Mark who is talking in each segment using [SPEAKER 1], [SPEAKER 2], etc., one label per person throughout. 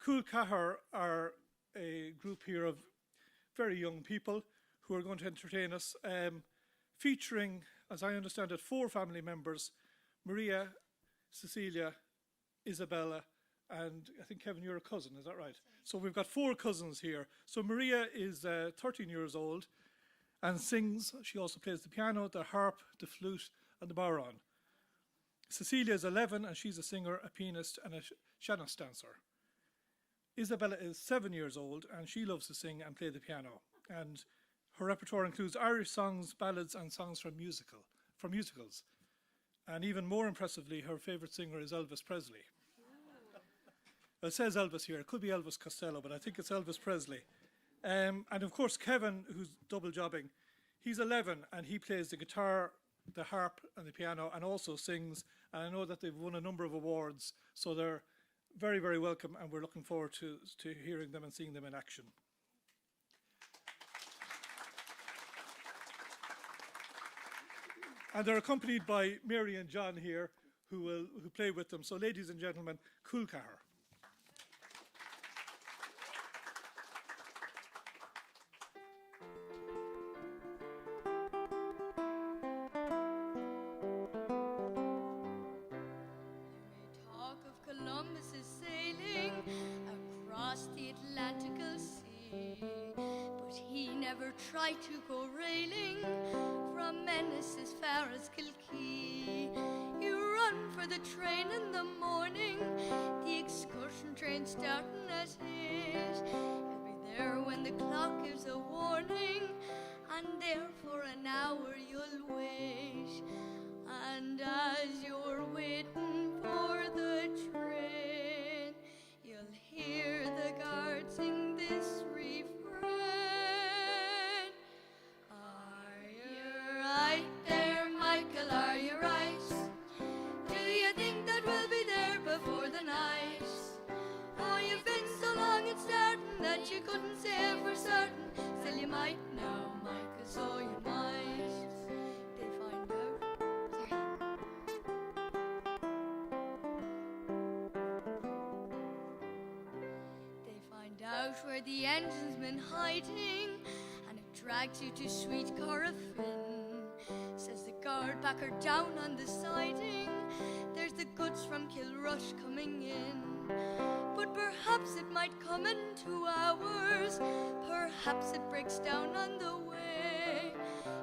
[SPEAKER 1] Col Ceathair are a group here of very young people who are going to entertain us, featuring, as I understand it, 4 family members: Maria, Cecilia, Isabella, and I think, Kevin, you're a cousin, is that right? So we've got 4 cousins here. So Maria is 13 years old and sings. She also plays the piano, the harp, the flute, and the bodhrán. Cecilia is 11 and she's a singer, a pianist, and a sean-nós dancer. Isabella is 7 years old and she loves to sing and play the piano. And her repertoire includes Irish songs, ballads, and songs from musicals. And even more impressively, her favourite singer is Elvis Presley. Well, it says Elvis here. It could be Elvis Costello, but I think it's Elvis Presley. And of course, Kevin, who's double jobbing, he's 11 and he plays the guitar, the harp, and the piano, and also sings. And I know that they've won a number of awards, so they're very, very welcome, and we're looking forward to hearing them and seeing them in action. And they're accompanied by Mary and John here, who play with them. So, ladies and gentlemen, Col Ceathair.
[SPEAKER 2] Columbus is sailing across the Atlantic Sea, but he never tried to go railing from Ennis as far as Kilkee. You run for the train in the morning, the excursion train starting at 8. You'll be there when the clock gives a warning, and there for an hour you'll wait. And as you're waiting for the train, you'll hear the guard sing this refrain. Are you right there, Michael? Are you right? Do you think that we'll be there before the night? Oh, you've been so long at starting that you couldn't say for certain. Still you might know, Michael, so you might. Out where the engine's been hiding, and it drags you to sweet Corofin. Says the guard back her down on the siding, there's the goods from Kilrush coming in. But perhaps it might come in 2 hours, perhaps it breaks down on the way.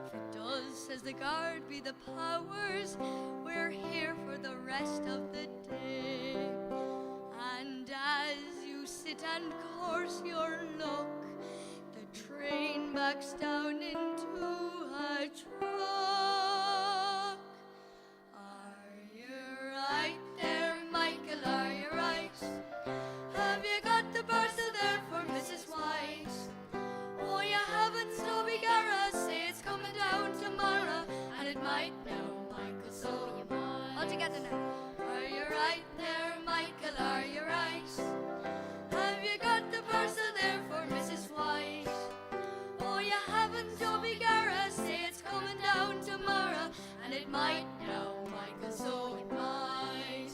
[SPEAKER 2] If it does, says the guard, be the powers, we're here for the rest of the day. And as you sit and course your luck, the train backs down into a truck. Are you right there, Michael? Are you right? Have you got the parcel there for Mrs. White? Oh, you haven't, so we gotta say it's coming down tomorrow, and it might now, Michael, so you might. All together now. Are you right there, Michael? Are you right? Have you got the parcel there for Mrs. White? Oh, you haven't, Toby Garra, say it's coming down tomorrow, and it might now, Michael, so it might.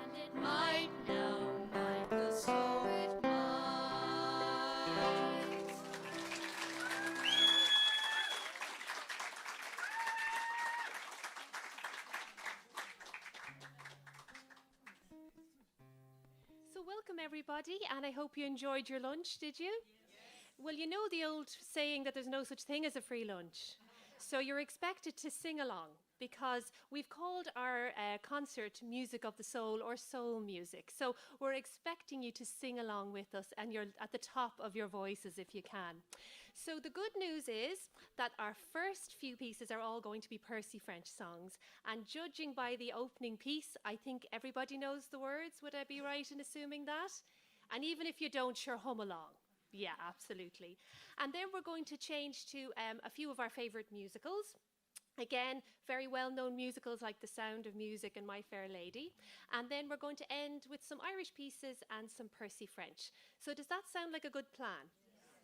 [SPEAKER 2] And it might now, Michael, so it might.
[SPEAKER 3] So welcome everybody, and I hope you enjoyed your lunch, did you? Yes. Well, you know the old saying that there's no such thing as a free lunch. So you're expected to sing along, because we've called our concert Music of the Soul, or Soul Music. So we're expecting you to sing along with us, and you're at the top of your voices if you can. So the good news is that our first few pieces are all going to be Percy French songs. And judging by the opening piece, I think everybody knows the words. Would I be right in assuming that? And even if you don't, sure, hum along. Yeah, absolutely. And then we're going to change to a few of our favourite musicals. Again, very well-known musicals like The Sound of Music and My Fair Lady. And then we're going to end with some Irish pieces and some Percy French. So does that sound like a good plan?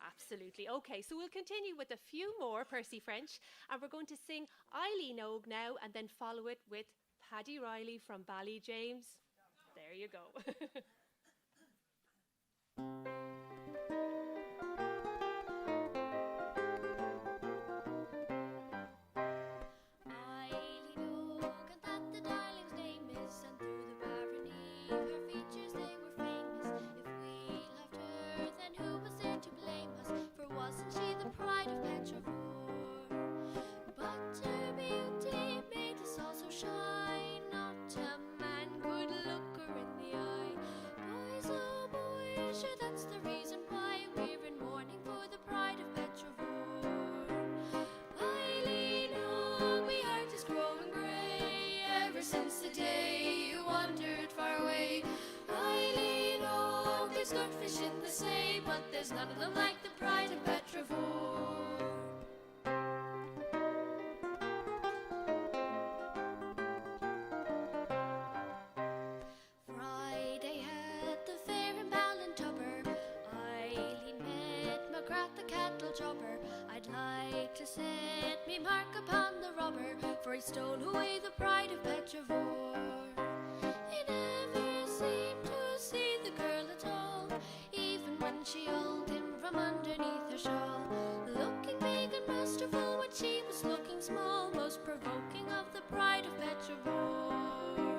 [SPEAKER 3] Absolutely. Okay, so we'll continue with a few more Percy French, and we're going to sing Eileen Og now, and then follow it with Paddy Riley from Ballyjames. There you go.
[SPEAKER 4] there's good fish in the sea, but there's none of them like the pride of Petrivore. Friday had the fair in Ballintubber. Eileen met McGrath the cattle chopper. I'd like to set me mark upon the robber, for he stole away the pride of Petrivore. He never seemed to see the girl at all, even when she held him from underneath her shawl. Looking big and masterful when she was looking small, most provoking of the pride of Petrivore.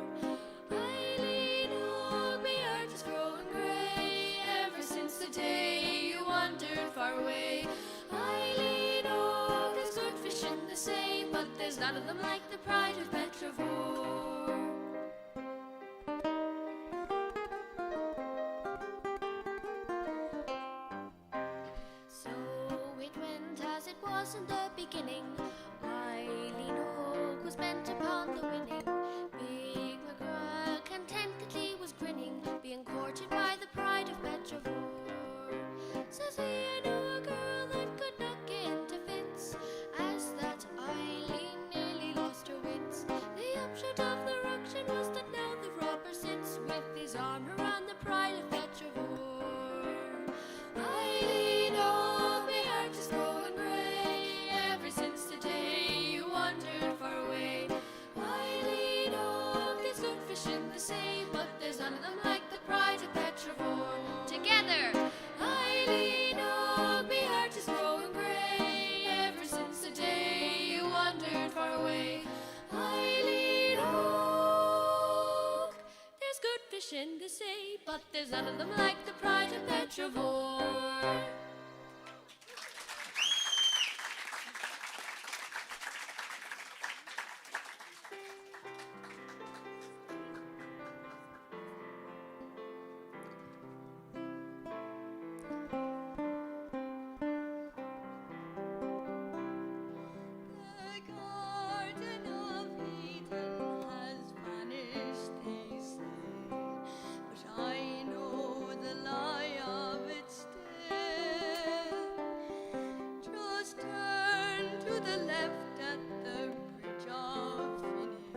[SPEAKER 4] Eileen, oh, me heart is growing grey, ever since the day you wandered far away. Eileen, oh, there's good fish in the sea, but there's none of them like the pride of Petrivore. So it went as it was in the beginning. Eileen Hogg was bent upon the winning. Big McGrath contentedly was grinning, being courted by the pride of Petrivore. Says he, I know a girl that could not get into fits, as that Eileen nearly lost her wits. The upshot of the ruction was that now the robber sits with his arm around the pride of Petrivore. Eileen, oh, my heart is growing grey, ever since the day you wandered far away. Eileen, oh, there's good fish in the sea, but there's none of them like the pride of Petrivore. Together! Eileen, oh, my heart is growing grey, ever since the day you wandered far away. Eileen, oh, there's good fish in the sea, but there's none of them like the pride of Petrivore.
[SPEAKER 2] The Garden of Eden has vanished, they say, but I know the lie of it still. Just turn to the left at the bridge of Finney,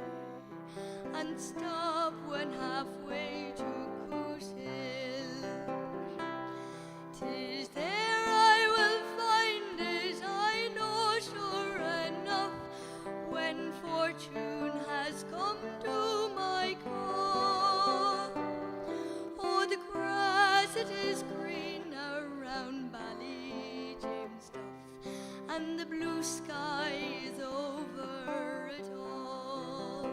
[SPEAKER 2] and stop when halfway to Coos Hill. 'Tis there I will find it, I know sure enough, when fortune has come to my call. Oh, the grass it is green around Ballyjamestuff, and the blue sky is over it all.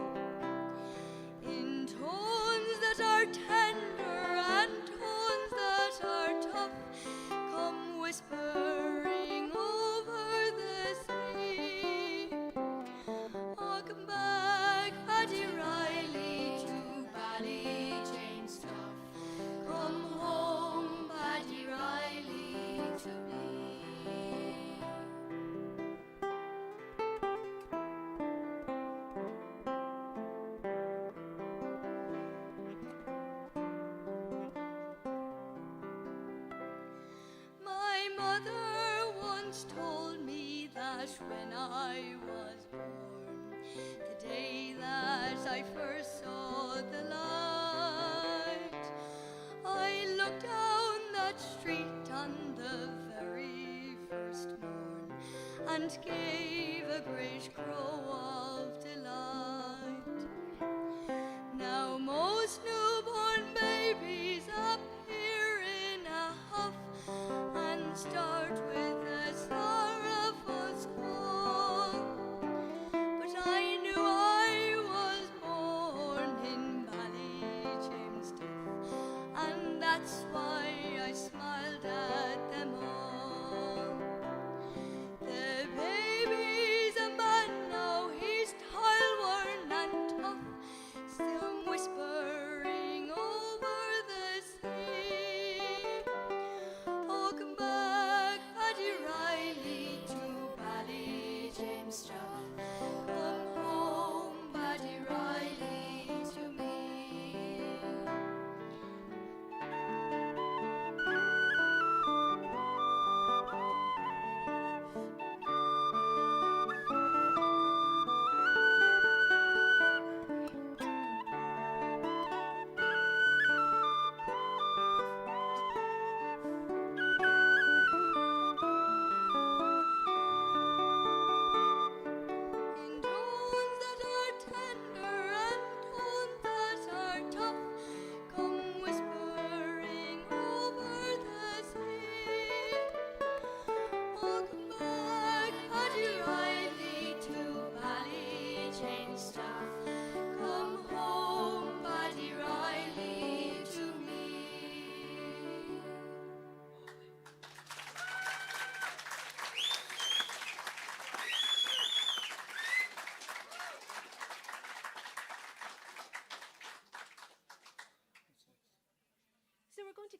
[SPEAKER 2] In tones that are tender and tones that are tough, come whispering over the sea. Oh, come back, Paddy Riley, to Ballyjamestuff. Come home, Paddy Riley, to me. My mother once told me that when I was born, the day that I first saw the light, I looked down that street on the very first morn, and gave a great crow of delight. Now most newborn babies appear in a huff, and start with a sorrowful squall. But I knew I was born in Ballyjamestuff, and that's why I smiled at them all. The baby's a man now, he's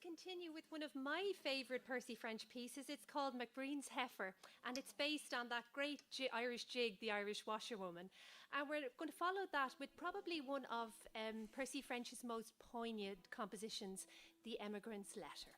[SPEAKER 3] continue with one of my favourite Percy French pieces. It's called Macbreen's Heifer, and it's based on that great Irish jig, The Irish Washerwoman. And we're going to follow that with probably one of Percy French's most poignant compositions, The Emigrant's Letter.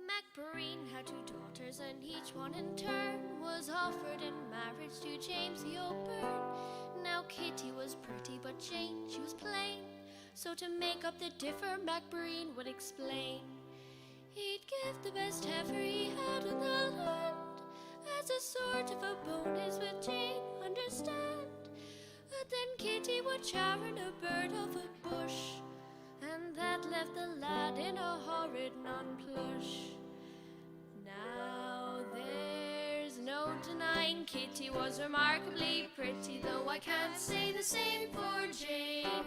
[SPEAKER 4] Macbreen had 2 daughters, and each one in turn was offered in marriage to James the O'Byrne. Now Kitty was pretty, but Jane, she was plain. So to make up the differ, Macbreen would explain. He'd give the best heifer he had in the land, as a sort of a bonus with Jane, understand. But then Kitty would charron a bird of a bush, and that left the lad in a horrid non-plush. Now there's no denying Kitty was remarkably pretty, though I can't say the same for Jane.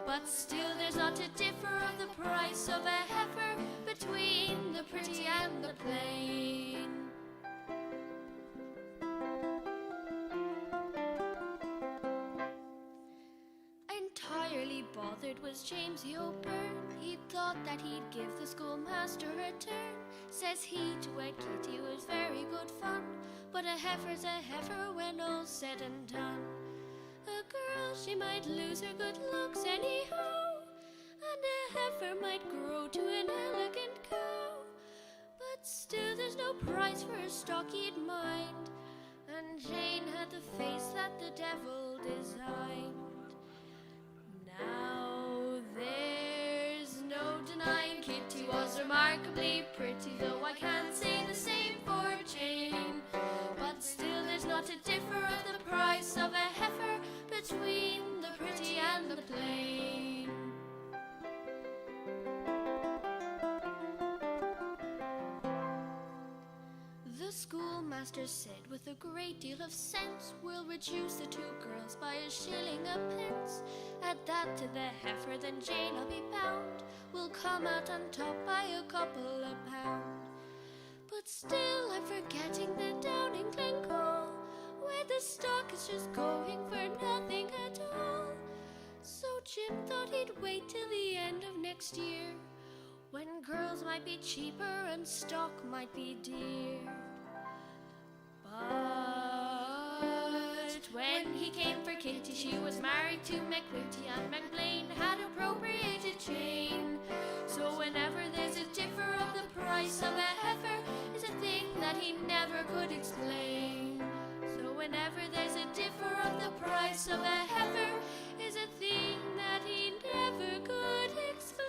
[SPEAKER 4] But still there's not a differ of the price of a heifer between the pretty and the plain. Entirely bothered was James the O'Byrne. He thought that he'd give the schoolmaster a turn. Says he, to wed Kitty was very good fun, but a heifer's a heifer when all's said and done. A girl, she might lose her good looks anyhow, and a heifer might grow to an elegant cow. But still there's no price for a stock he'd mind, and Jane had the face that the devil designed. Now there's no denying Kitty was remarkably pretty, though I can't say the same for Jane. But still there's not a differ of the price of a heifer between the pretty and the plain. The schoolmaster said with a great deal of sense, we'll reduce the 2 girls by a shilling a pence. Add that to the heifer, then Jane, I'll be bound, will come out on top by a couple of pound. But still I'm forgetting the down in Glencoe, where the stock is just going for nothing at all. So Jim thought he'd wait till the end of next year, when girls might be cheaper and stock might be dear. But when he came for Kitty, she was married to McWitty, and McBlain had appropriated Jane. So whenever there's a differ of the price of a heifer, is a thing that he never could explain. So whenever there's a differ of the price of a heifer, is a thing that he never could explain.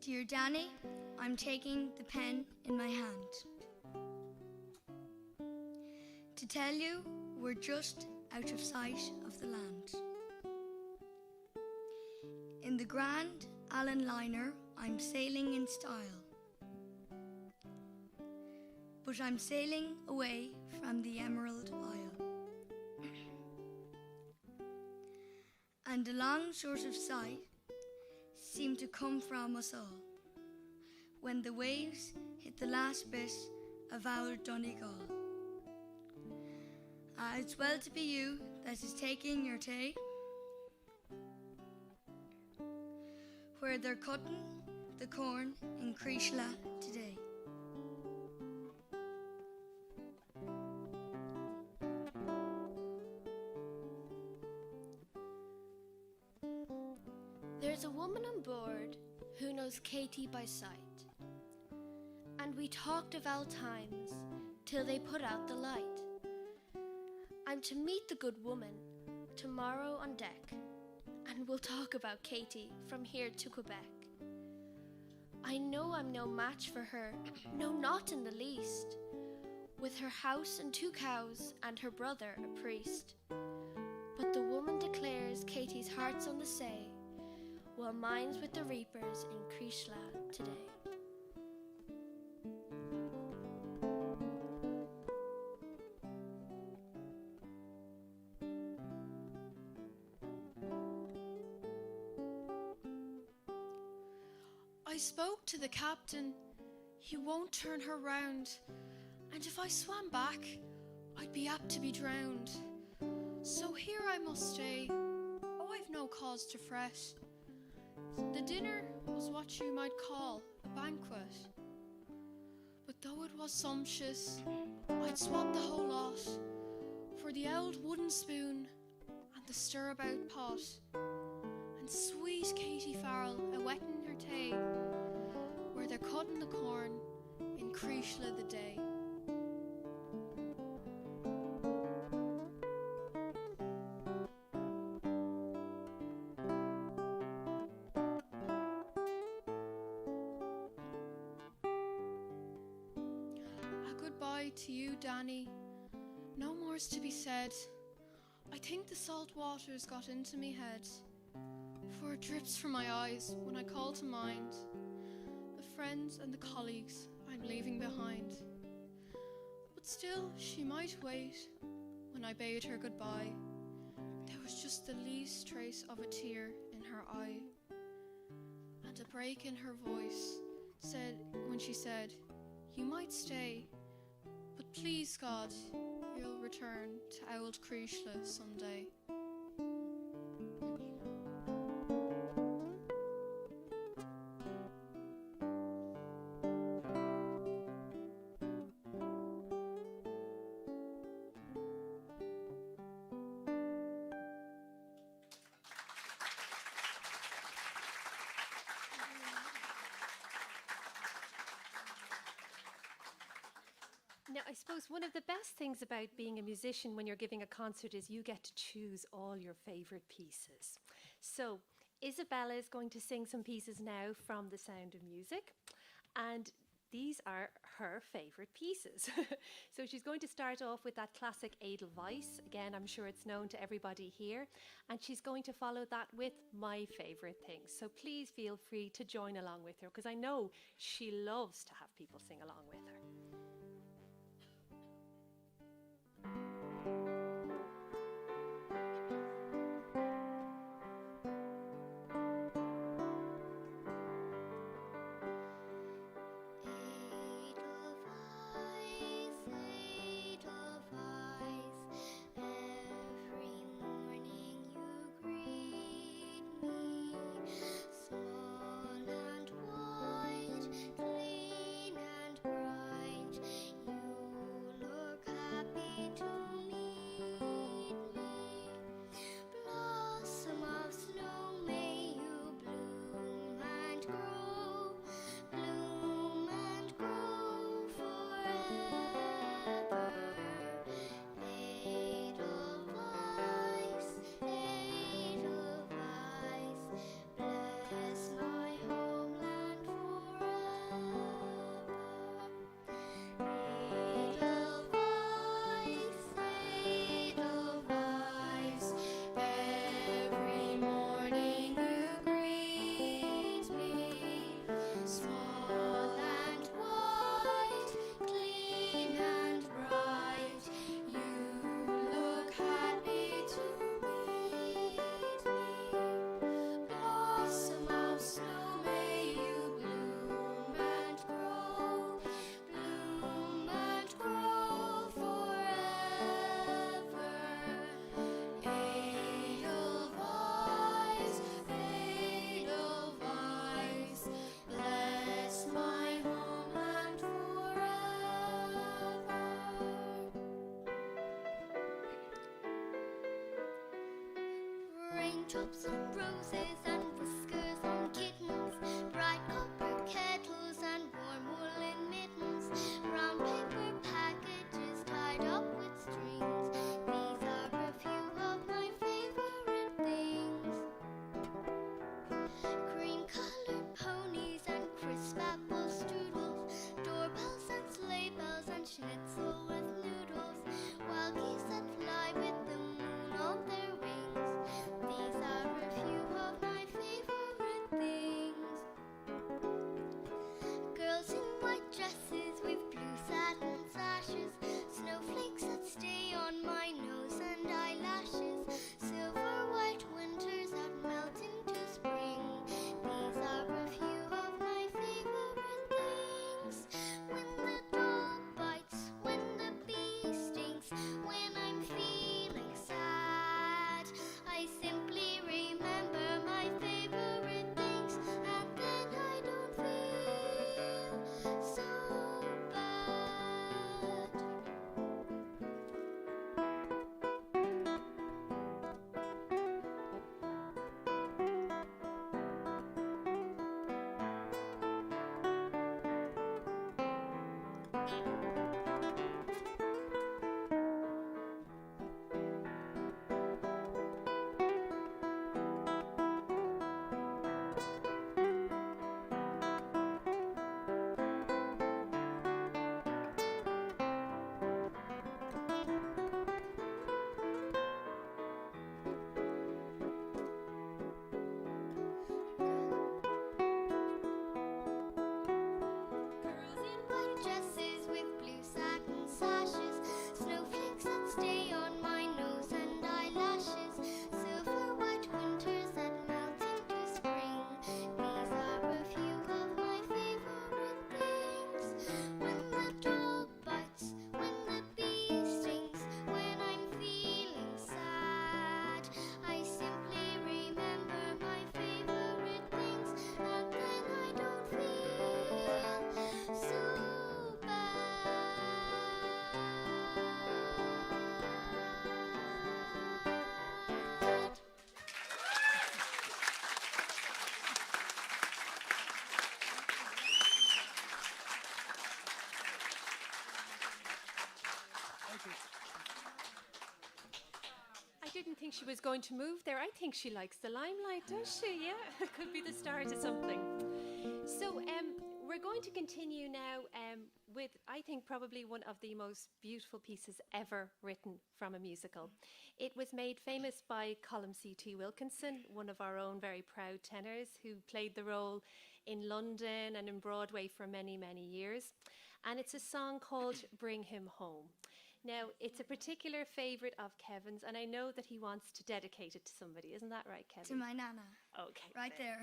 [SPEAKER 2] Dear Danny, I'm taking the pen in my hand to tell you we're just out of sight of the land. In the grand Allen liner, I'm sailing in style, but I'm sailing away from the Emerald Isle. And a long sort of sigh seemed to come from us all when the waves hit the last bit of our Donegal. It's well to be you that is taking your tay, where they're cutting the corn in Creeshla today.
[SPEAKER 4] There's a woman on board who knows Katie by sight, and we talked of old times till they put out the light. I'm to meet the good woman tomorrow on deck, and we'll talk about Katie from here to Quebec. I know I'm no match for her, no, not in the least, with her house and 2 cows and her brother a priest. But the woman declares Katie's heart's on the say, a mines with the reapers in Krishla today.
[SPEAKER 5] I spoke to the captain. He won't turn her round, and if I swam back, I'd be apt to be drowned. So here I must stay. Oh, I've no cause to fret. The dinner was what you might call a banquet, but though it was sumptuous, I'd swap the whole lot for the old wooden spoon and the stirabout pot, and sweet Katie Farrell a wetting her tay, where they're cutting the corn in Krishla the day. A goodbye to you, Danny. No more's to be said. I think the salt water's got into me head, for it drips from my eyes when I call to mind the friends and the colleagues I'm leaving behind. But still, she might wait. When I bade her goodbye, there was just the least trace of a tear in her eye, and a break in her voice said when she said, "You might stay, but please God, you'll return to old Krishla someday."
[SPEAKER 3] Now, I suppose one of the best things about being a musician when you're giving a concert is you get to choose all your favourite pieces. So, Isabella is going to sing some pieces now from The Sound of Music, and these are her favourite pieces. So she's going to start off with that classic Edelweiss. Again, I'm sure it's known to everybody here. And she's going to follow that with my favourite things. So please feel free to join along with her, because I know she loves to have people sing along with her.
[SPEAKER 2] Raindrops on roses and whiskers on kittens, bright copper kettles and warm woolen mittens, brown paper packages tied up with strings. These are a few of my favorite things. Cream-colored ponies and crisp apple strudels, doorbells and sleigh bells and schnitzel with noodles, wild geese that fly with the moon on their wings. These are a few of my
[SPEAKER 3] think she was going to move there. I think she likes the limelight, does she? Yeah, could be the start of something. So we're going to continue now with, I think, probably one of the most beautiful pieces ever written from a musical. It was made famous by Col Ceathair Wilkinson, one of our own very proud tenors who played the role in London and in Broadway for many, many years. And it's a song called Bring Him Home. Now, it's a particular favourite of Kevin's, and I know that he wants to dedicate it to somebody. Isn't that right, Kevin?
[SPEAKER 2] To my nana.
[SPEAKER 3] Okay.
[SPEAKER 2] Right there.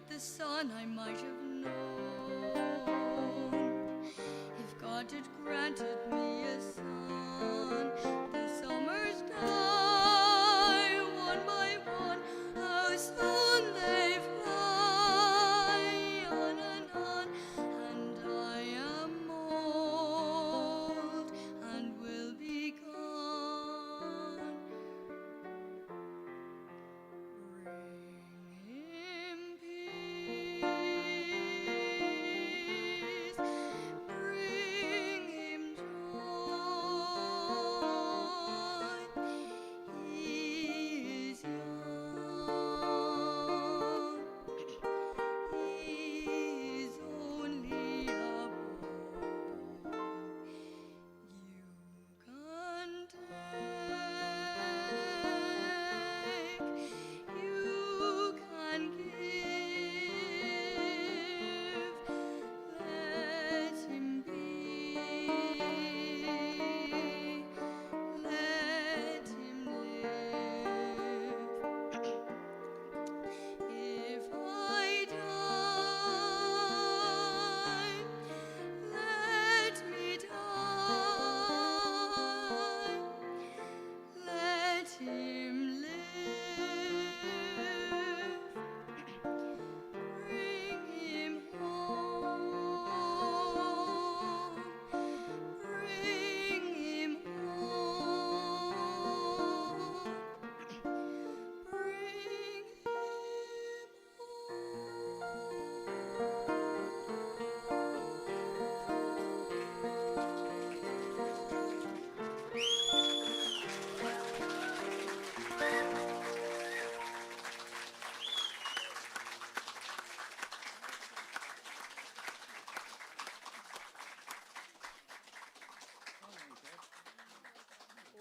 [SPEAKER 2] The son I might have known if God had granted me a son. The summers die one by one, how soon they fly on and on, and I am old and will be gone.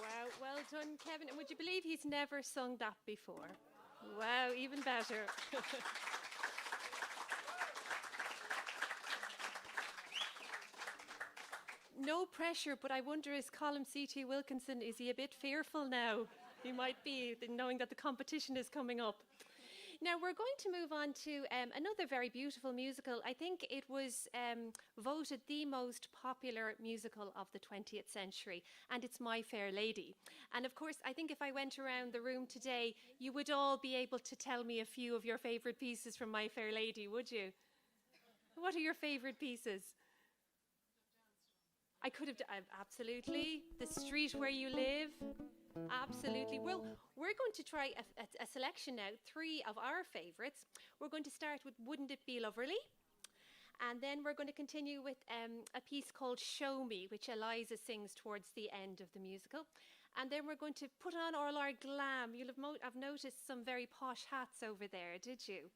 [SPEAKER 3] Wow, well done, Kevin. And would you believe he's never sung that before? Wow, even better. No pressure, but I wonder, is Colm Ceathair Wilkinson, is he a bit fearful now? He might be, knowing that the competition is coming up. Now, we're going to move on to another very beautiful musical. I think it was voted the most popular musical of the 20th century, and it's My Fair Lady. And of course, I think if I went around the room today, you would all be able to tell me a few of your favourite pieces from My Fair Lady, would you? What are your favourite pieces? I could have absolutely. The street where you live. Absolutely. Well, we're going to try a selection now, 3 of our favourites. We're going to start with Wouldn't It Be Loverly? And then we're going to continue with a piece called Show Me, which Eliza sings towards the end of the musical. And then we're going to put on all our glam. You'll have noticed some very posh hats over there, did you?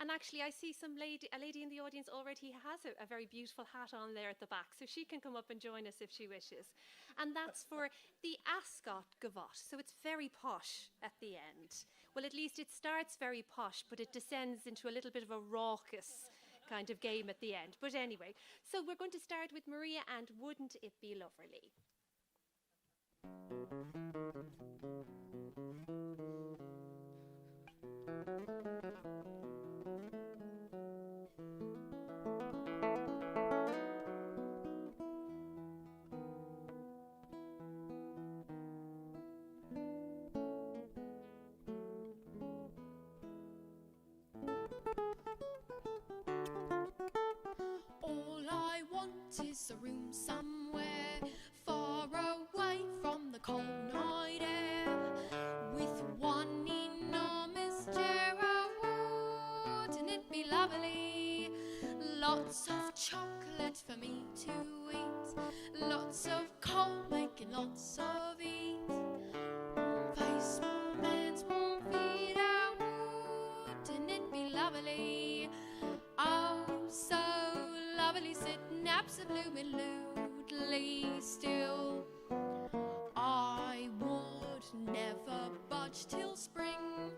[SPEAKER 3] And actually, I see a lady in the audience already has a very beautiful hat on there at the back, so she can come up and join us if she wishes. And that's for the Ascot Gavotte, so it's very posh at the end. Well, at least it starts very posh, but it descends into a little bit of a raucous kind of game at the end. But anyway, so we're going to start with Maria and Wouldn't It Be Loverly?
[SPEAKER 5] All I want is a room somewhere far away from the cold night air, with one enormous chair. Oh, wouldn't it be lovely? Lots of chocolate for me to eat, lots of coal making lots of heat. Warm face, warm hands, warm feet. Oh, wouldn't it be lovely? Oh, so lovely, sitting absolutely still. I would never budge till spring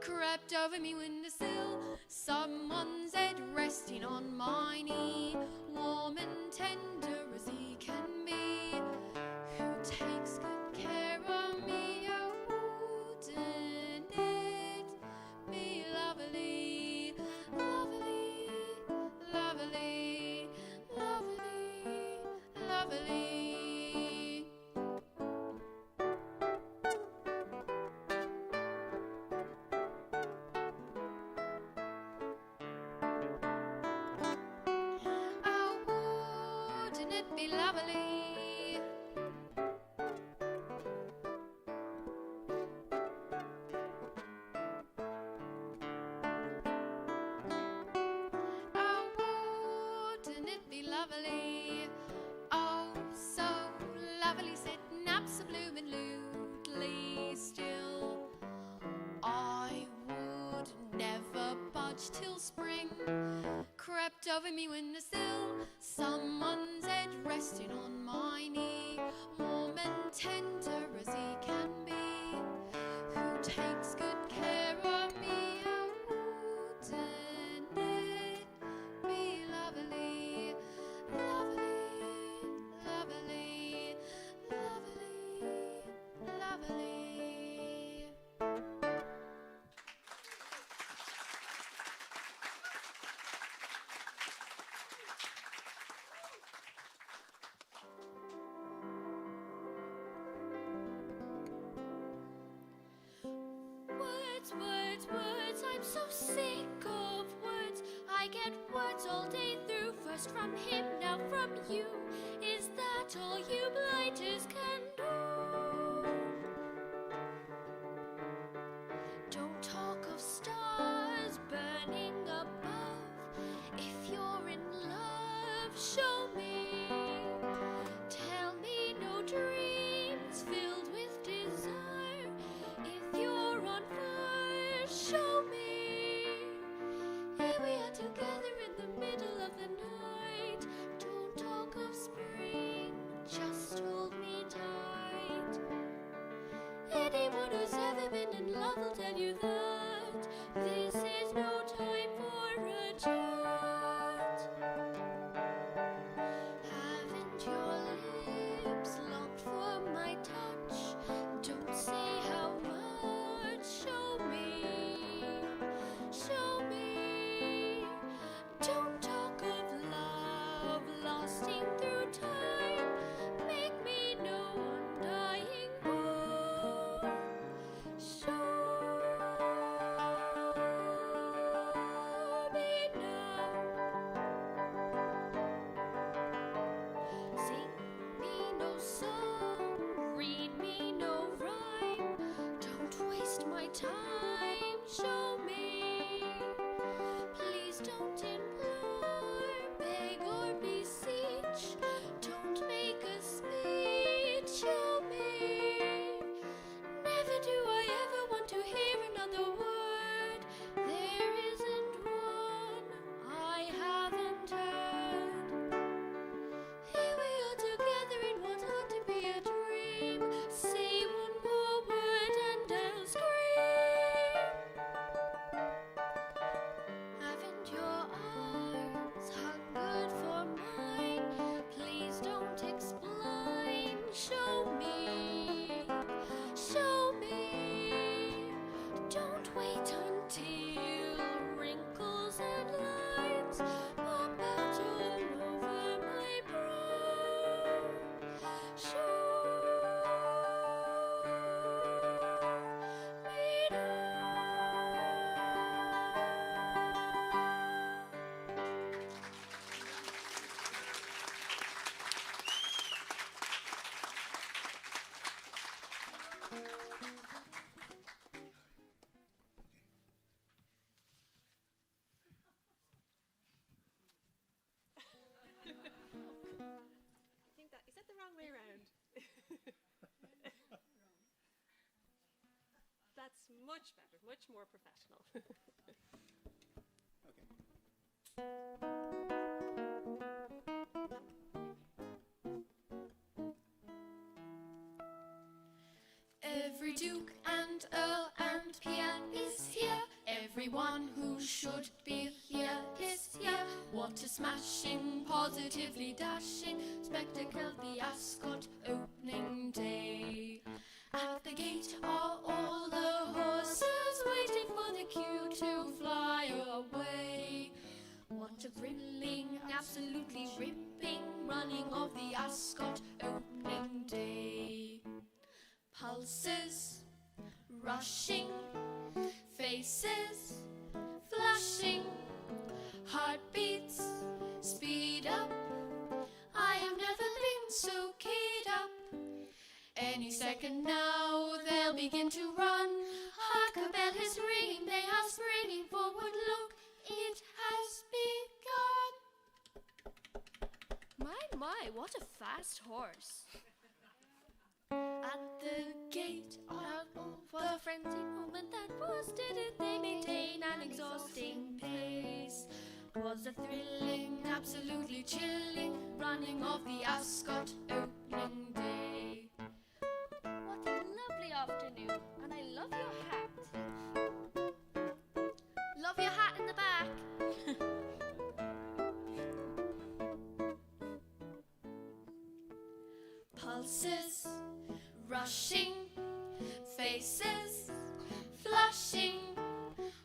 [SPEAKER 5] crept over me windowsill. Someone's head resting on my knee, warm and tender as he can be, who takes good care of me. Oh, wouldn't it be lovely, lovely, lovely, lovely, lovely. Oh, wouldn't it be lovely? Oh, wouldn't it be lovely? Oh, so lovely, sitting absolutely still. I would never budge till spring crept over me windowsill. Someone's head resting on my knee, warm and tender as he can be, who takes good care of me. Oh, wouldn't it be lovely, lovely, lovely, lovely, lovely. Words, words, words, I'm so sick of words. I get words all day through, first from him, now from you. Is that all you blighters can do? Don't talk of stars burning above. If you're in love, show me. Tell me no dreams filled with desire. If you're on fire, show me. Here we are together in the middle of the night. Don't talk of spring, just hold me tight. Anyone who's ever been in love will tell you that this is no time for a chat.
[SPEAKER 4] so read me no rhyme. Don't waste my time, show me. Please don't implore, beg or beseech. Don't make a speech, show me. Never do I ever want to hear another word. There isn't one I haven't heard. Here we are together in what ought to be a dream. Say one more word and I'll scream. Haven't your arms hungered for mine? Please don't explain. Show me. Show me. Don't wait until wrinkles and lines pop out all over my brow. Show me now.
[SPEAKER 3] I think that is that the wrong way around. That's much better, much more professional.
[SPEAKER 5] Every duke and earl and peer is here. Everyone who should be here is here. What a smashing, positively dashing spectacle, the Ascot opening day. At the gate are all the horses waiting for the queue to fly away. What a thrilling, absolutely ripping running of the Ascot opening day. Pulses rushing, faces flashing, heartbeats speed up. I have never been so keyed up. Any second now they'll begin to run. Hark, a bell is ringing, they are springing forward. Look, it has begun.
[SPEAKER 2] My, what a fast horse.
[SPEAKER 5] At the gate are for the frenzied moment that was. Didn't they maintain an exhausting pace? 'Twas a thrilling, absolutely chilling running of the Ascot opening day.
[SPEAKER 2] What a lovely afternoon, and I love your hat.
[SPEAKER 5] Love your hat in the back. Pulses rushing, faces flashing,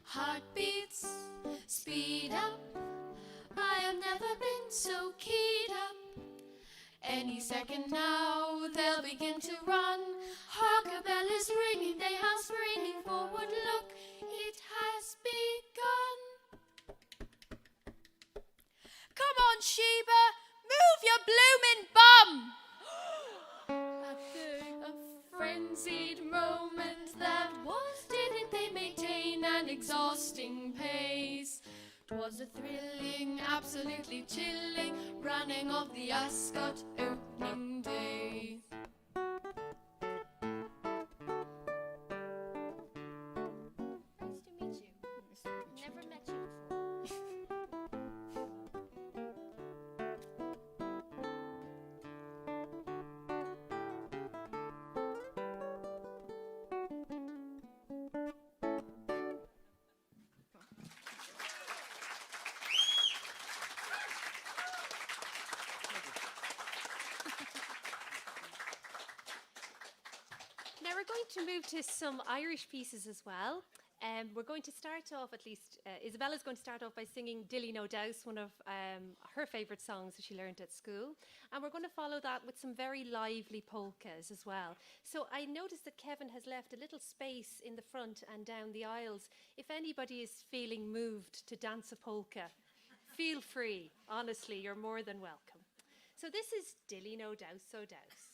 [SPEAKER 5] heartbeats speed up. I have never been so keyed up. Any second now they'll begin to run. Hark, a bell is ringing, they are springing forward. Look, it has begun. Come on, Sheba, move your bloomin' bum. At the frenzied moment that was, didn't they maintain an exhausting pace? 'Twas a thrilling, absolutely chilling running of the Ascot opening day.
[SPEAKER 2] Nice to meet you. Never met you before.
[SPEAKER 3] Now we're going to move to some Irish pieces as well. We're going to start off, at least Isabella's going to start off by singing Dilly No Douse, one of her favourite songs that she learned at school. And we're going to follow that with some very lively polkas as well. So I noticed that Kevin has left a little space in the front and down the aisles. If anybody is feeling moved to dance a polka, feel free. Honestly, you're more than welcome. So this is Dilly No Douse, So Douse.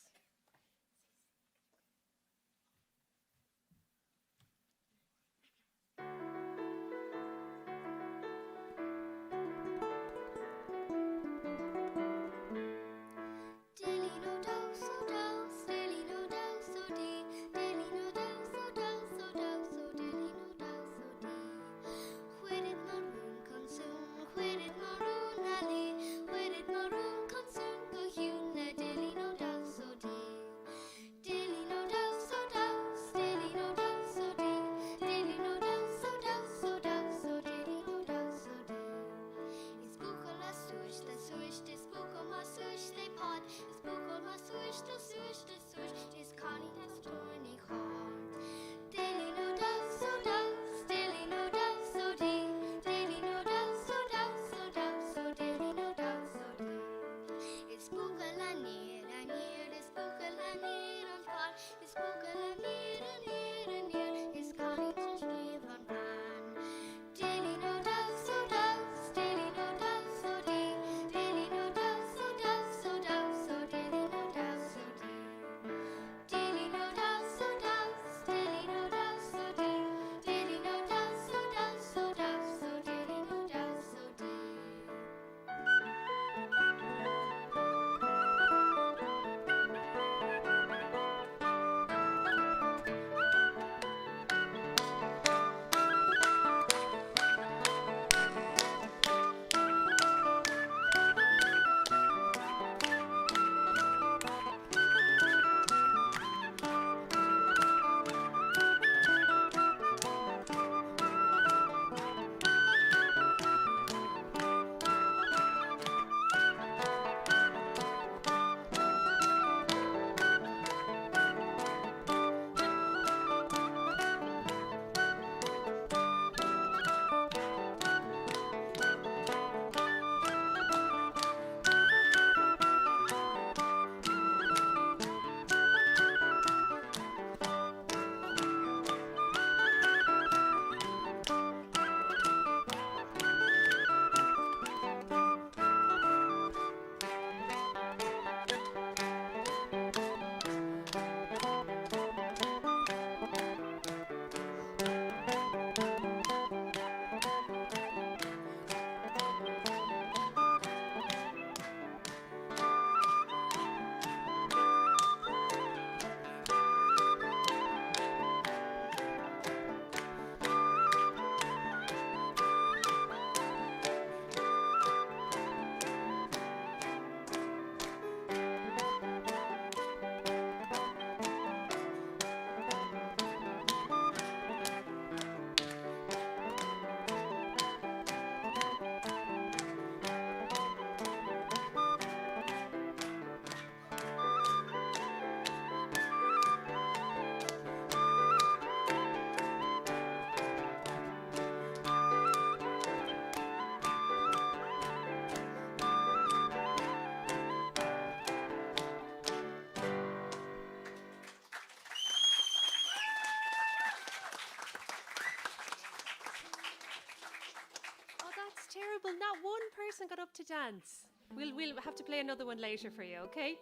[SPEAKER 3] hasn't got up to dance. We'll have to play another one later for you, okay?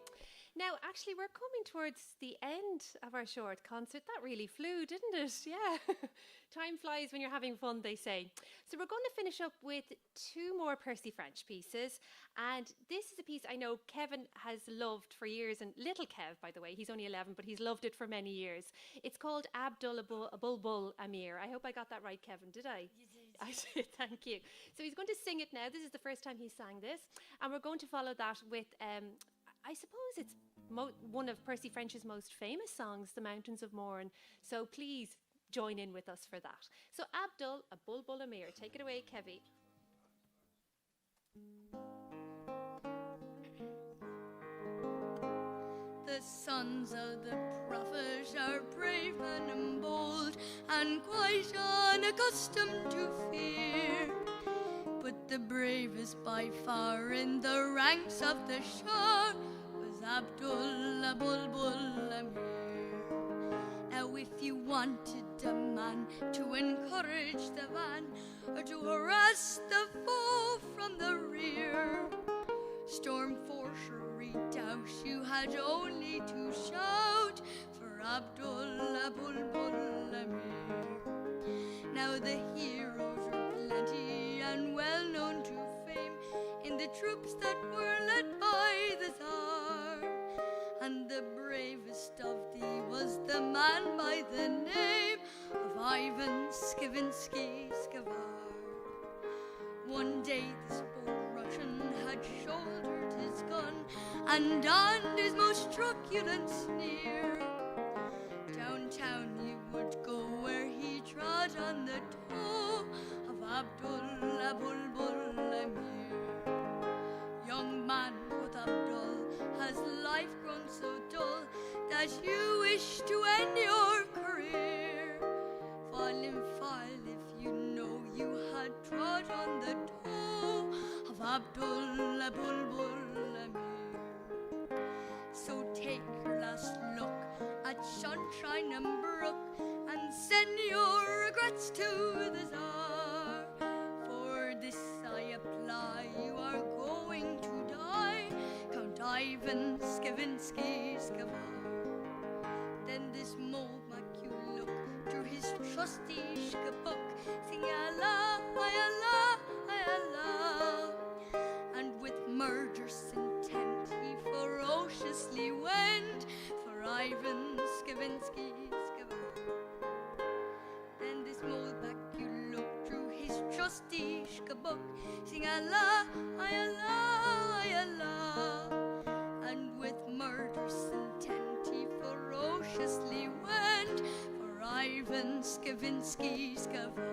[SPEAKER 3] Now, actually, we're coming towards the end of our short concert. That really flew, didn't it? Yeah. Time flies when you're having fun, they say. So we're going to finish up with 2 more Percy French pieces. And this is a piece I know Kevin has loved for years. And little Kev, by the way, he's only 11, but he's loved it for many years. It's called Abdul Bulbul Amir. I hope I got that right, Kevin. Did I?
[SPEAKER 2] You did.
[SPEAKER 3] I did, thank you. So he's going to sing it now. This is the first time he sang this. And we're going to follow that with, I suppose it's one of Percy French's most famous songs, The Mountains of Mourne. So please join in with us for that. So Abdul Bulbul Amir, take it away, Kevy.
[SPEAKER 2] The sons of the prophet are brave and bold, and quite unaccustomed to fear. But the bravest by far in the ranks of the Shah was Abdul Bulbul Amir. Now if you wanted a man to encourage the van, or to harass the foe from the rear, storm force or redoubt, you had only to shout for Abdul Bulbul Amir. Now the heroes are plenty and well known to fame in the troops that were led by the Tsar, and the bravest of thee was the man by the name of Ivan Skivinsky Skavar. One day this bold Russian had shouldered his gun and donned his most truculent sneer. Downtown he would go where he trod on the toe of Abdul Bulbul Amir. Young man, quoth Abdul, has life grown so dull that you wish to end your career? Fall in file if you know you had trod on the toe of Abdul Bulbul Amir. So take your last look at sunshine and brook, and send your regrets to the Tsar. For this I apply, you are going to die, Count Ivan Skivinsky Skavar. Then this Molmak you look through his trusty book, sing Allah, Allah, Allah. And with murderous intent he ferociously went for Ivan Skivinsky Skavar. Then this Molmak you look through his trusty book, sing Allah, Allah, Allah. And with murderous intent he ferociously went for Ivan Skivinsky Skavar.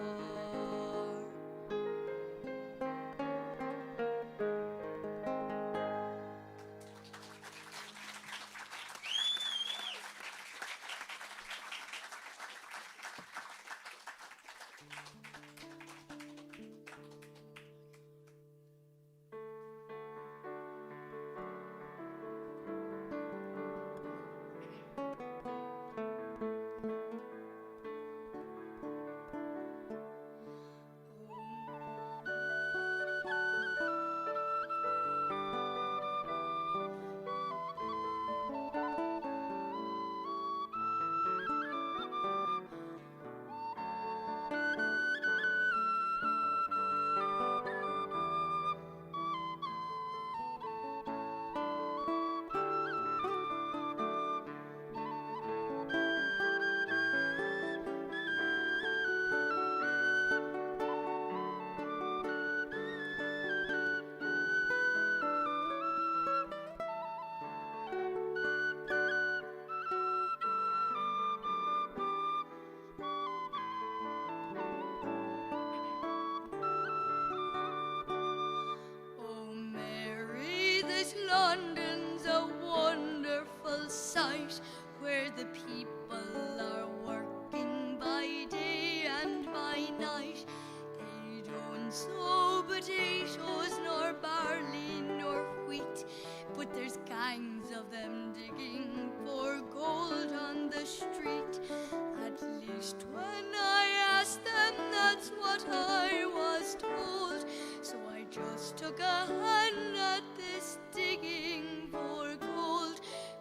[SPEAKER 2] took a hand at this digging for gold,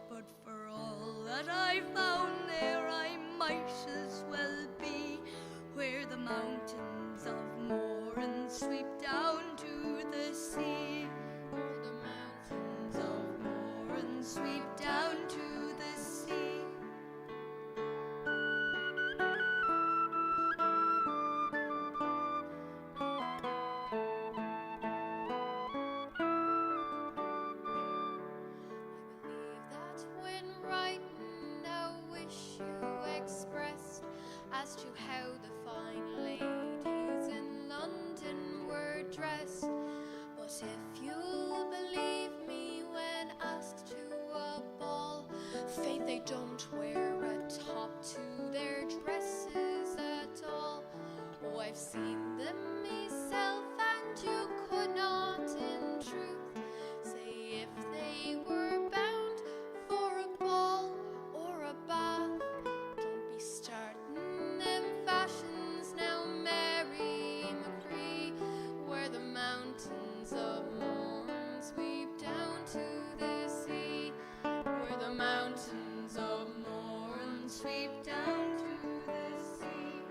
[SPEAKER 2] but for all that I found there, I might as well be where the mountains of Moran sweep down to the sea. Where the mountains of Moran sweep down to the sea.
[SPEAKER 4] As to how the fine ladies in London were dressed. But if you'll believe me when asked to a ball, faith they don't wear a top to their dresses at all. Oh, I've seen them myself, and you could not in truth say if they were bound for a ball or a bath. Don't be starting them fashions now, Mary McCree, where the mountains of Moran sweep down to the sea. Where the mountains of Moran sweep down to the sea.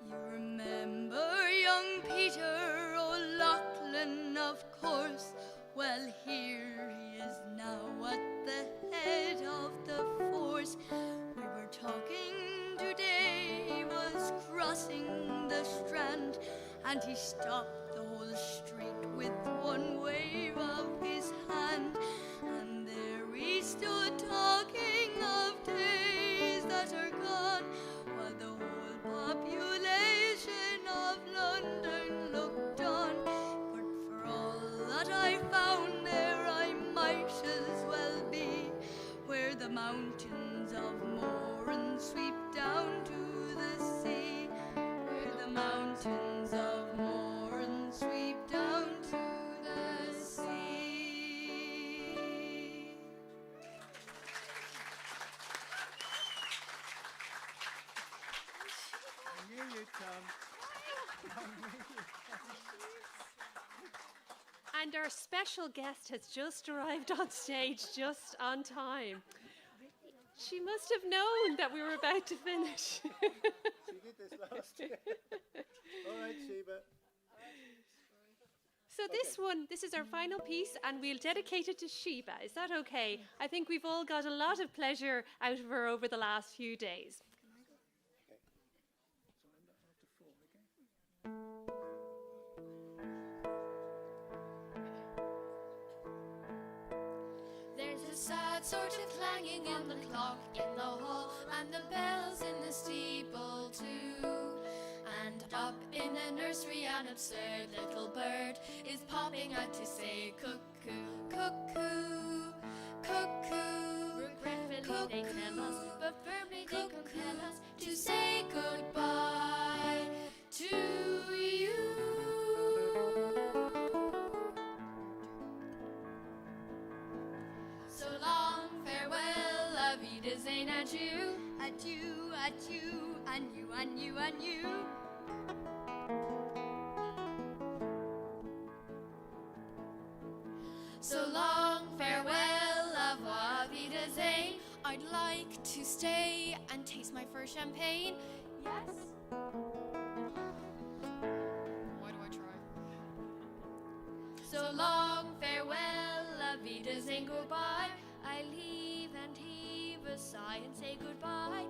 [SPEAKER 2] You remember young Peter O'Loughlin, of course. Well, here he is now at the head of the force. We were talking today, he was crossing the Strand, and he stopped the whole street with one wave of his hand. And there he stood talking of days that are gone, while the whole population of London looked on. But for all that I found there, I might as well be where the mountains of Moran sweep down to the sea. Where the mountains of Moran sweep down to the sea.
[SPEAKER 1] I knew you'd come.
[SPEAKER 3] And our special guest has just arrived on stage just on time. She must have known that we were about to finish.
[SPEAKER 6] She did this last year. All right, Sheba.
[SPEAKER 3] So this is our final piece, and we'll dedicate it to Sheba. Is that okay? I think we've all got a lot of pleasure out of her over the last few days.
[SPEAKER 4] There's a sad sort of clanging in the clock in the hall, and the bells in the steeple too. And up in the nursery an absurd little bird is popping out to say cuckoo, cuckoo, cuckoo. Regretfully they tell us, but firmly they compel us to say goodbye to you. So long, farewell, la vida zane, adieu.
[SPEAKER 2] Adieu, adieu, and you, and you, and you.
[SPEAKER 4] So long, farewell, la vida zane. I'd like to stay and taste my first champagne. Yes? Why do I try? So long, farewell, la vida zane, goodbye. I leave and heave a sigh and say goodbye